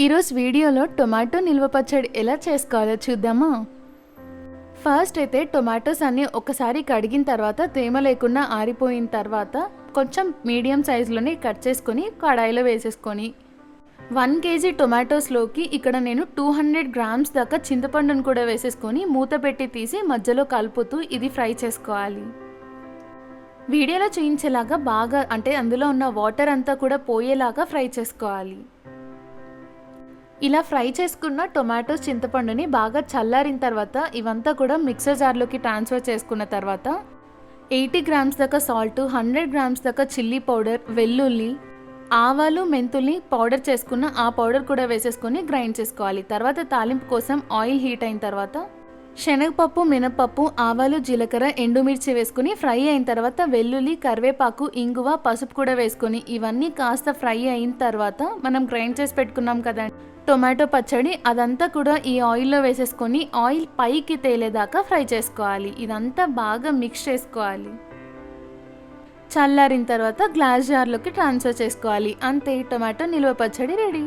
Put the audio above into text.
ఈరోజు వీడియోలో టొమాటో నిల్వ పచ్చడి ఎలా చేసుకోవాలో చూద్దామా. ఫస్ట్ అయితే టొమాటోస్ అన్నీ ఒకసారి కడిగిన తర్వాత తేమ లేకుండా ఆరిపోయిన తర్వాత కొంచెం మీడియం సైజులోనే కట్ చేసుకొని కడాయిలో వేసేసుకొని 1 కేజీ టొమాటోస్లోకి ఇక్కడ నేను 200 గ్రామ్స్ దాకా చింతపండును కూడా వేసేసుకొని మూత పెట్టి తీసి మధ్యలో కలుపుతూ ఇది ఫ్రై చేసుకోవాలి. వీడియోలో చూపించేలాగా బాగా అంటే అందులో ఉన్న వాటర్ అంతా కూడా పోయేలాగా ఫ్రై చేసుకోవాలి. ఇలా ఫ్రై చేసుకున్న టొమాటోస్ చింతపండుని బాగా చల్లారిన తర్వాత ఇవంతా కూడా మిక్సర్ జార్లోకి ట్రాన్స్ఫర్ చేసుకున్న తర్వాత 80 గ్రామ్స్ దాకా సాల్ట్, 100 గ్రామ్స్ దాకా చిల్లీ పౌడర్, వెల్లుల్లి, ఆవాలు, మెంతుల్ని పౌడర్ చేసుకున్న ఆ పౌడర్ కూడా వేసేసుకొని గ్రైండ్ చేసుకోవాలి. తర్వాత తాలింపు కోసం ఆయిల్ హీట్ అయిన తర్వాత శనగపప్పు, మినపప్పు, ఆవాలు, జీలకర్ర, ఎండుమిర్చి వేసుకుని ఫ్రై అయిన తర్వాత వెల్లుల్లి, కరివేపాకు, ఇంగువ, పసుపు కూడా వేసుకొని ఇవన్నీ కాస్త ఫ్రై అయిన తర్వాత మనం గ్రైండ్ చేసి పెట్టుకున్నాం కదా టొమాటో పచ్చడి, అదంతా కూడా ఈ ఆయిల్లో వేసేసుకొని ఆయిల్ పైకి తేలేదాకా ఫ్రై చేసుకోవాలి. ఇదంతా బాగా మిక్స్ చేసుకోవాలి. చల్లారిన తర్వాత గ్లాస్ జార్లోకి ట్రాన్స్ఫర్ చేసుకోవాలి. అంతే, టొమాటో నిల్వ పచ్చడి రెడీ.